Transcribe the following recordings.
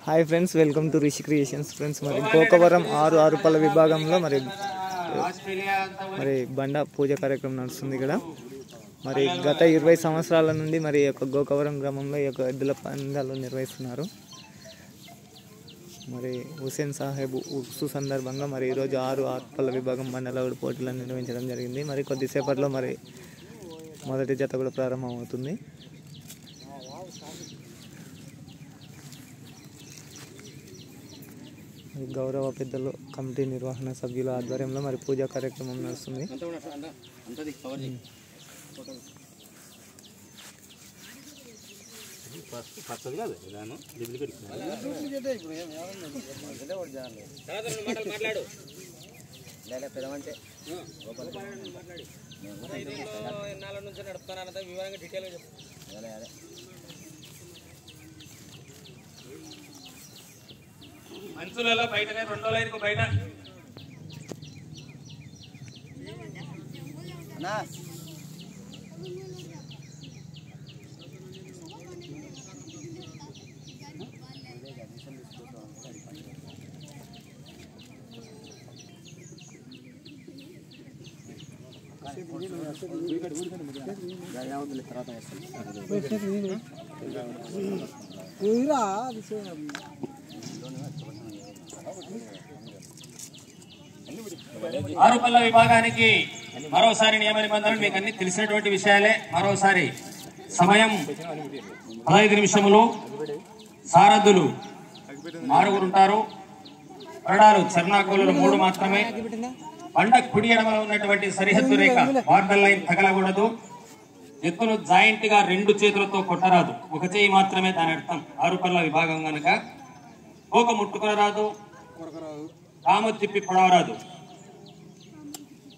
Hi friends, welcome to Rishi creations. Friends, మరి గోకవరం 6 ఆరుపల్ల విభాగంలో మరి బండ పూజ కార్యక్రమం నడుస్తుంది ఇక్కడ. మరి గత 20 సంవత్సరాల నుండి మరి యొక్క గోకవరం గ్రామంలో ఈ యొక్క ఎద్దుల పందాలు నిర్వహిస్తున్నారు. మరి హుసేన్ సాహెబ్ ఉర్సు సందర్భంగా మరి ఈరోజు 6 ఆరుపల్ల విభాగం బండలాగుడు పోటీలను నిర్వహించడం జరిగింది. మరి కొద్దిసేపట్లో మరి మొదటి జత కూడా ప్రారంభమవుతుంది. గౌరవ పెద్దలు కమిటీ నిర్వహణ సభ్యుల ఆధ్వర్యంలో మరి పూజా కార్యక్రమం నడుస్తుంది. మంచులలో బయటనే 2 లైన్కు బయట ఆరుపల్ల విభాగానికి మరోసారి నియమ నిబంధనలు మీకు అన్ని తెలిసినటువంటి విషయాలే. మరోసారి సమయం 15 నిమిషములు. సారథులు 6 ఉంటారు. వరడాలు చర్నాకోలు 3 మాత్రమే. బండ కుడి ఎడమలో ఉన్నటువంటి సరిహద్దు రేఖ బార్డర్ లైన్ తగలకూడదు. ఎత్తులు జాయింట్ గా 2 చేతులతో కొట్టరాదు, 1 చేయి మాత్రమే దాని అర్థం. ఆరుపల్ల విభాగం కనుక కోక ముట్టుకునరాదు, కాము తిప్పి పొడవరాదు.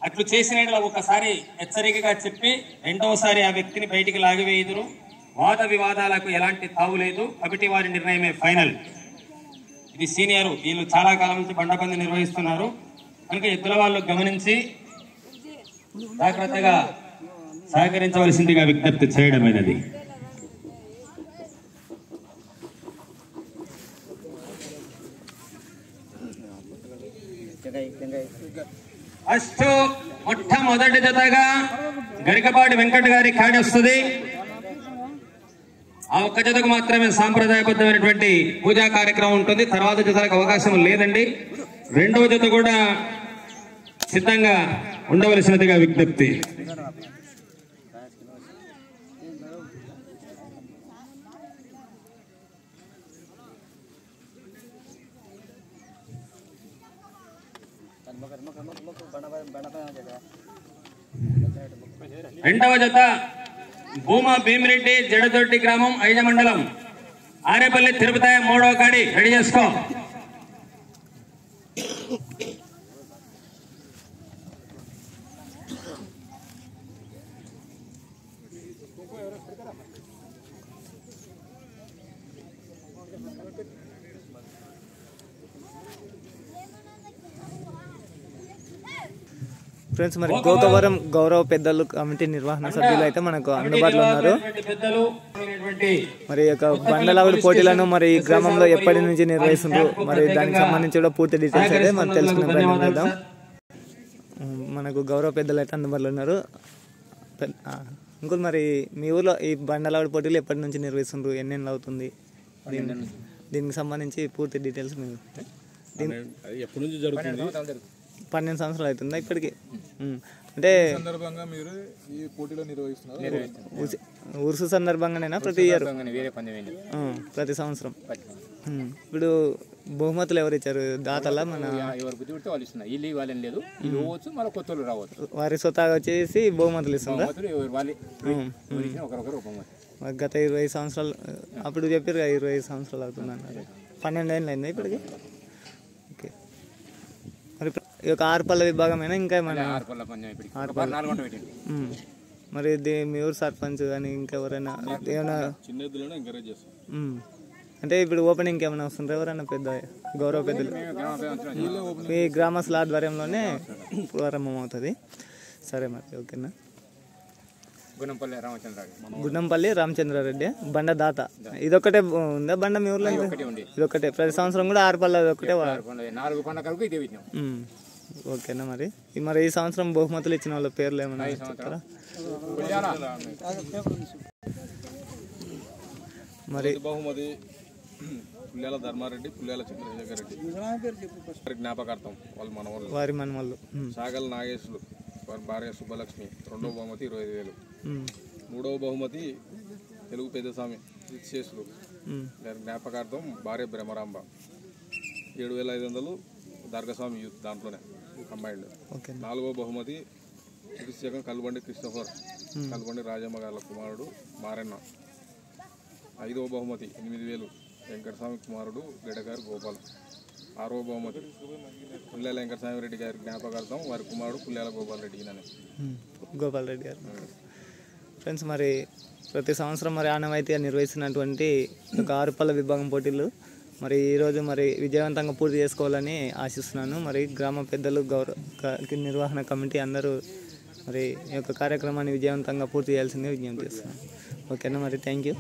అట్లు చేసిన ఒకసారి హెచ్చరికగా చెప్పి రెండవసారి ఆ వ్యక్తిని బయటికి లాగివేయుదురు. వాద వివాదాలకు ఎలాంటి తావు లేదు. కమిటీ వారి నిర్ణయమే ఫైనల్. ఇది సీనియర్, వీళ్ళు చాలా కాలం నుంచి బండబంది నిర్వహిస్తున్నారు కనుక ఎద్దుల వాళ్ళు గమనించి జాగ్రత్తగా సహకరించవలసిందిగా విజ్ఞప్తి చేయడమైనది. ఫస్ట్ మొట్టమొదటి జతగా గరికపాటి వెంకట గారి కాడి వస్తుంది. ఆ ఒక్క జతకు మాత్రమే సాంప్రదాయబద్ధమైనటువంటి పూజా కార్యక్రమం ఉంటుంది. తర్వాత జతలకు అవకాశం లేదండి. రెండవ జత కూడా సిద్ధంగా ఉండవలసినదిగా విజ్ఞప్తి. రెండవ జత భూమా భీమిరెడ్డి, జడదొడ్డి గ్రామం, ఐజ మండలం, ఆరేపల్లి తిరుపతి 3వ కాడి. రెడీ చేసుకో. ఫ్రెండ్స్, మరి గోకవరం గౌరవ పెద్దలు కమిటీ నిర్వహణ సభ్యులు అయితే మనకు అందుబాటులో ఉన్నారు. మరి యొక్క బండలాగుడు పోటీలను మరి ఈ గ్రామంలో ఎప్పటి నుంచి నిర్వహిస్తున్నారు, మరి దానికి సంబంధించి కూడా పూర్తి డీటెయిల్స్ అయితే మనం తెలుసుకునే ప్రయత్నం చేద్దాం. మనకు గౌరవ పెద్దలు అయితే అందుబాటులో ఉన్నారు. ఇంకోటి, మరి మీ ఊర్లో ఈ బండలాగుడు పోటీలు ఎప్పటి నుంచి నిర్వహిస్తున్నారు, ఎన్నేళ్ళు అవుతుంది, దీనికి సంబంధించి పూర్తి డీటెయిల్స్ మీరు 12 సంవత్సరాలు అవుతుందా ఇప్పటికి? అంటే ఉరుసు సందర్భంగానేనా ప్రతి ఇయర్? ప్రతి సంవత్సరం. ఇప్పుడు బహుమతులు ఎవరు ఇచ్చారు? దాతలా మన వారి స్వతహాగా వచ్చేసి బహుమతులు ఇస్తుందా? గత 20 సంవత్సరాలు అప్పుడు చెప్పారు 20 సంవత్సరాలు అవుతుంది అన్నారు. 12 ఏళ్ళు అయిందా ఇప్పటికి? ఓకే. మరి ఈ యొక్క ఆరుపల్ల విభాగమైనా ఇంకా ఏమైనా? మరి మీ ఊరు సర్పంచ్ కానీ ఇంకెవరైనా ఏమైనా అంటే ఇప్పుడు ఓపెనింగ్ ఏమైనా వస్తుంటారు ఎవరైనా పెద్ద గౌరవ పెద్దలు? మీ గ్రామస్తుల ఆధ్వర్యంలోనే ప్రారంభం అవుతుంది. సరే మరి, ఓకేనా? గున్నంపల్లి రామచంద్రారెడ్డి బండ దాత ఇదొక్కటే ఉందా బండ మీ ఊర్లో ఇదొక్కటే ప్రతి సంవత్సరం కూడా 6 పళ్ళ ఒకటే 4 పండుగలకు ఇదే విన్నాం. ఓకేనా మరి ఈ సంవత్సరం బహుమతులు ఇచ్చిన వాళ్ళ పేర్లు ఏమన్నా చెప్తారా? మరి బహుమతి పుల్యాల ధర్మారెడ్డి, పుల్యాల చంద్రశేఖర్ రెడ్డి జ్ఞాపకార్థం వాళ్ళు వారి మనవాళ్ళు. సాగల్ నాగేశ్వరు వారి భార్య సుబ్బలక్ష్మి. 2వ బహుమతి 25,000. 3వ బహుమతి తెలుగు పెద్దస్వామి శేషులు గారి జ్ఞాపకార్థం భార్య బ్రహ్మరాంబ. 7,500 దర్గస్వామి యూత్ దాంట్లోనే కంబైన్డ్. 4వ బహుమతి కృష్ణకం కల్బండి క్రిస్టఫర్, కల్బండి రాజమ్మ గారి కుమారుడు మారెన్న. 5వ బహుమతి 8,000 వెంకటస్వామి కుమారుడు గెడగారు గోపాల్. 6వ బహుమతి పుల్యాల వెంకటస్వామి రెడ్డి గారి జ్ఞాపకార్థం వారి కుమారుడు పుల్యాల గోపాల్ రెడ్డి గారు. ఫ్రెండ్స్, మరి ప్రతి సంవత్సరం ఆనవాయితీగా నిర్వహిస్తున్నటువంటి ఒక 6 పళ్ళ విభాగం పోటీలు ఈరోజు విజయవంతంగా పూర్తి చేసుకోవాలని ఆశిస్తున్నాను. గ్రామ పెద్దలు, నిర్వహణ కమిటీ అందరూ ఈ యొక్క కార్యక్రమాన్ని విజయవంతంగా పూర్తి చేయాల్సిందే విజ్ఞప్తి చేస్తున్నాను. ఓకేనా, థ్యాంక్ యూ.